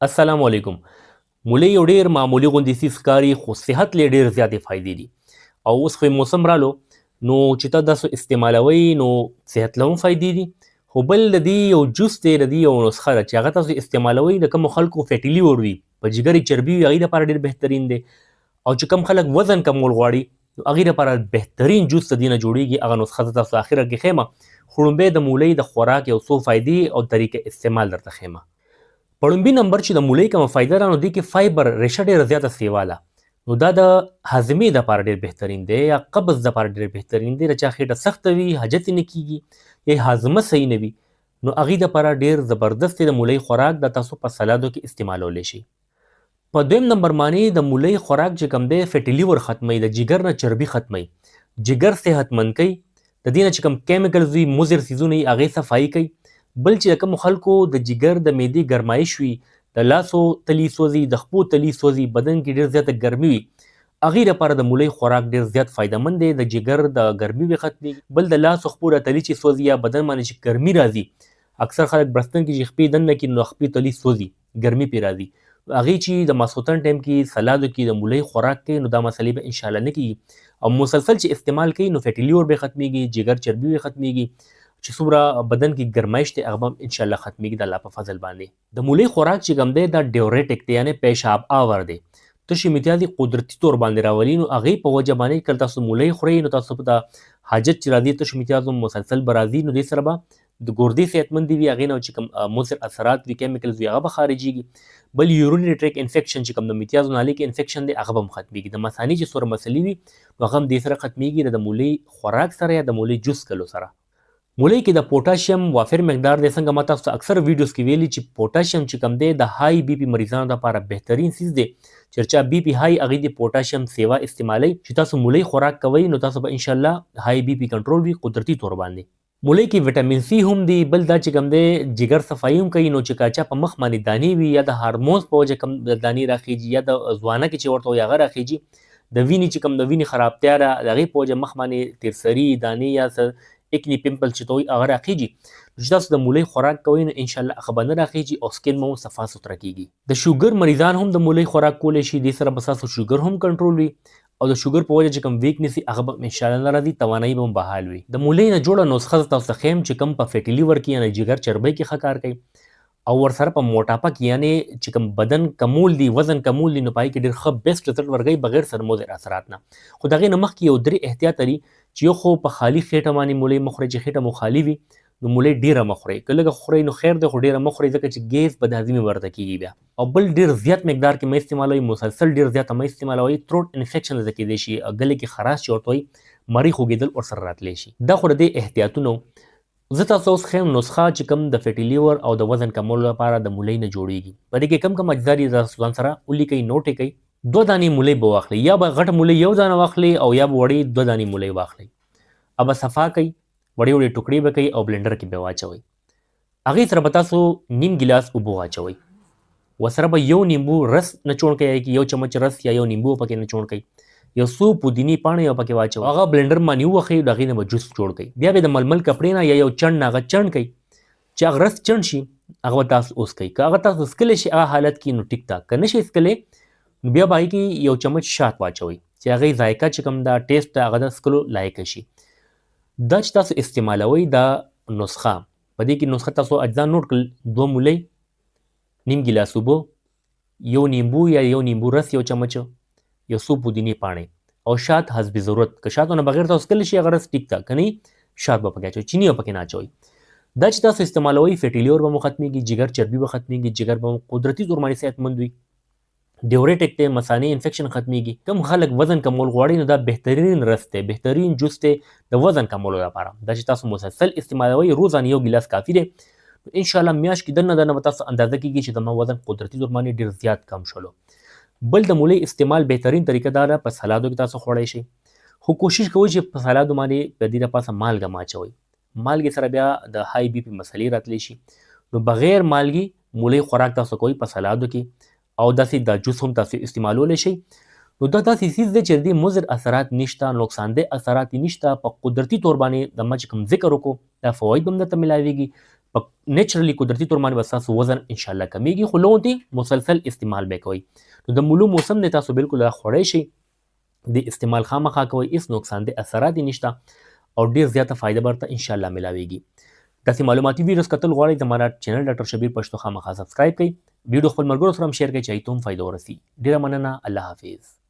السلام علیکم. مولۍ یو ډېر معمولي غوندې څیز ښکاري خو صحت لې ډېر زیاتې فایدې دي. او اوس خو موسم رالو نو چې ته داسې استعمالوئ نو صحت له هم فایدې دي. خو بل د دې یو جوس دی، د دې یو نسخه ده چې هغه تاسو استعمالوئ، د کومو خلکو فیټي لیور وي، په جګر یې چربي وي، هغوی دپاره ډېر بهترین دی. او چې کوم خلک وزن کمول غواړي نو هغوی دپاره بهترین جوس د دې نه جوړیږي. هغه نسخه زه تاسو اخره کې ښیم، خو لومبی د مولۍ د خوراک یو څو فایدې او طریقه استعمال درته ښیم. په لومبي نمبر چې د مولۍ کومه فایده ده نو دې کې فایبر ریشه ډېره زیاته سیوا ده. نو دا د هاضمې دپاره ډېر بهترین دی، یا قبض دپاره ډېر بهترین دی. د چا خېټه سخته وي، حاجت یې نه کیږي، یا هاضمه صحیح نه وي، نو هغې دپاره ډېر زبردست دی د مولۍ خوراک. دا تاسو په سلادو کې استعمالولی شئ. په دویم نمبر باندې د مولۍ خوراک چې کوم دی فیټي لیور ختموي، د جګر نه چربي ختموي، جګر صحتمند کوي، د دې نه چې کوم کیمیکلز وي، مضر څیزونه وي، هغې صفایي کوي. بل چې د کومو خلکو د جګر د معدې ګرمایش وي، د لاسو تلی سوځي، د خپو تلی سوځي، بدن کې ډېر زیاته ګرمي وي، هغې لپاره د مولۍ خوراک ډېر زیات فایدهمند دی. د جګر د ګرمي به ختمېږي. بل د لاسو خپو را تلی چې سوځي یا بدن باندې چې ګرمي راځي، اکثر خلک برستن کې چې خپې دننه کړي نو خپې تلی سوځي، ګرمي پرې راځي. هغې چې د ماسخوتن ټایم کې سلادو کې د مولۍ خوراک کوي نو دا مسلې به انشاءالله نه کېږي. او مسلسل چې استعمال کوي نو فیټي لیور به ختمېږي، جګر چربي به ختمېږي، چې څومره بدن کې ګرمایش دی هغه به انشاءالله ختمېږي د الله په فضل باندې. د مولۍ خوراک چې کوم دی دا ډیورېټک دی، یعنې پیشاب آور دی. تشې میتیازې قدرتي طور باندې راولي، نو هغې په وجه باندې کله تاسو مولۍ خورئ نو تاسو په د حاجت چې راځي تشو میتیازو مسلسل به راځي، نو دې سره به د ګردې صحتمندې وي، هغې نه چې کوم مضر اثرات وي، کیمیکلز وي، هغه به خارجېږي. بل یورونري ټریک انفیکشن چې کوم د میتیازو نالۍ کې انفیکشن دی هغه به هم ختمېږي. د مثانې چې څومره مسلې وي نو هغه هم دې سره ختمېږي د مولۍ خوراک سره یا د مولۍ جوس کلو سره. مولۍ کې د پوټاشیم وافر مقدار دی. څنګه ما تاسو ته اکثر ویډیوز کې ویلي چې پوټاشیم چې کوم دی د های بی پي مریضانو لپاره بهترین څیز دی. چې چا بی پي های هغوی د پوټاشیم سیوا استعمالوي. چې تاسو مولۍ خوراک کوئ نو تاسو به انشاءالله های بی پي کنټرول وي قدرتي طور باندې. مولۍ کې ویټامین سی هم دی. بل دا چې کوم دی جګر صفایي هم کوي. نو چې که چا په مخ باندې دانې وي، یا د هارمونز په وجه کوم دانې راخیږي، یا د ځوانه کې چې ورته وایي هغه راخیږي، د وینې چې کوم د وینې خرابتیا ده د هغې په وجه مخ باندې تیرسري، دانې یا څه اکنی پیمپل چې ته وایي هغه راخیږي، چې تاسو د مولۍ خوراک کوئ نو انشاءالله هغه به نه راخیږي او سکن به مو صفا سوتره کیږي. د شوګر مریضان هم د مولۍ خوراک کولی شي. دې سره به ستاسو شوګر هم کنټرول وي، او د شوګر په وجه چې کوم ویکنس وي هغه به انشاءالله نه راځي، توانایي به هم بحال وي. د مولۍ نه جوړه نسخه زه تاسو ته ښیم چې کوم په فیټي لیور کې یعنې جګر چربۍ کې ښه کار کوي، او ورسره په موټاپه کې یعنې چې کوم بدن کمول دي، وزن کمول دي، نو په هغې کې ډېر ښه بیسټ رزلټ ورکوي بغیر سره مضر اثرات نه. خو د هغې نه مخکې یو 3 احتیاط لري چې یو خو په خالي خېټه باندې مولۍ مه خورئ، چې خېټه مو خالي وي نو مولۍ ډېره مه خورئ. که لږه خورئ نو خیر دی، خو ډېره مه خورئ ځکه چې ګیس بدهضمي ورته کېږي بیا. او بل ډېر زیات مقدار کې مه استعمالوئ، مسلسل ډېر زیاته مه استعمالوئ. تروټ انفیکشن درته کېدی شي، ګلې کې خراش چې ورته وایي، مرۍ خوږېدل ورسره راتلی شي. دا خو د دې احتیاطونه وو. زه تاسو اوس ښیم نسخه چې کوم د فیټي لیور او د وزن کمولو لپاره د مولۍ نه جوړیږي. په دې کې کوم اجزا دي تاسو ځان سره ولیکئ، نوټ یې کئ. 2 دانې مولۍ به واخلئ، یا به غټه مولۍ یو دانه واخلئ او یا به وړې 2 دانې مولۍ واخلئ. اب صفا کئ، وړې وړې ټوکړې به کوئ او بلنډر کې به واچوئ. هغې سره به تاسو نیم ګیلاس اوبه واچوئ. ورسره به یو نیمبو رس نچوړ کوئ، یو چمچ رس یا یو نیمبو پکې نچوړ کوئ. یو څو پودینې پاڼې به پکې واچوئ، هغه بلنډر باندې ووهئ، د هغې نه به جوس جوړ کئ. بیا به د ململ کپړې نه یا یو چڼ نه هغه چڼ کئ، چې هغه رس چڼ شي هغه به تاسو وڅکئ. که هغه تاسو څکلی شي هغه حالت کې نو ټیک ټاک، که نه شئ څکلی نو بیا به هغې کې یو چمچ شات واچوئ، چې هغې ذایقه چې کوم دا ټیسټ هغه د څکلو لایقه شي. دا چې تاسو استعمالوئ دا نسخه، په دې کې نسخه تاسو اجزا نوټ کړل: 2 مولۍ، نیم ګیلاس اوبه، یو نیمبو یا یو نیمبو رس یو چمچ، یو څو پودینې پاڼې، او شات حسب ضرورت. که شاتو نه بغیر تاسو څکلی شي هغه رس ټیک ټاک، که نه شات به پکې اچوئ، چیني به پکې نه اچوئ. دا چې تاسو استعمالوئ فیټي لیور به مو ختمېږي، جګر چربي به ختمېږي، جګر به مو قدرتي طور باندې صحتمند وي، ډیورېټک دی، مثانې انفیکشن ختمېږي. کوم خلک وزن کمول غواړي نو دا بهترین رس دی، بهترین جوس دی د وزن کمولو لپاره. دا چې تاسو مسلسل استعمالوئ، روزانه یو ګیلاس کافي دی. انشاءالله میاشت کې دننه به تاسو اندازه کېږي چې زما وزن قدرتي طور باندې ډېر زیات کم شولو. بل د مولۍ استعمال بهترین طریقه دا ده، په سلادو کې تاسو خوړی شئ، خو کوشش کوئ چې په سلادو باندې د دې دپاسه مالګه مه اچوئ. مالګې سره بیا د های بی پي مسلې راتلی شي. نو بغیر مالګې مولۍ خوراک تاسو کوئ په سلادو کې، او داسې دا جوس هم تاسو استعمالولی شئ. نو دا داسې څیز دی چې د دې مضر اثرات نشته، نقصاندې اثرات یې نشته. په قدرتي طور باندې د ما چې کوم ذکر وکړو دا فواید به هم درته ملاویږي. په نیچرلی قدرتي تور باندې به ستاسو وزن انشاءالله کمیږي، خو لوندې مسلسل استعمال به کوئ. نو د مولو موسم دی تاسو بالکل خوړی شئ، د استعمال خامخا کوئ، هیڅ نقصان دې اثرات یې نشته او ډېر زیاته فایده برته انشاءالله ملاویږي. داسې معلوماتي ویډیوز کتل غواړئ زما چینل ډاکټر شبیر پښتو خامخا سبسکرایب کړئ، ویډیو خپل ملګرو سره هم شیر کړئ چې هغوی ته هم فایده ورسي. ډېره مننه، الله حافظ.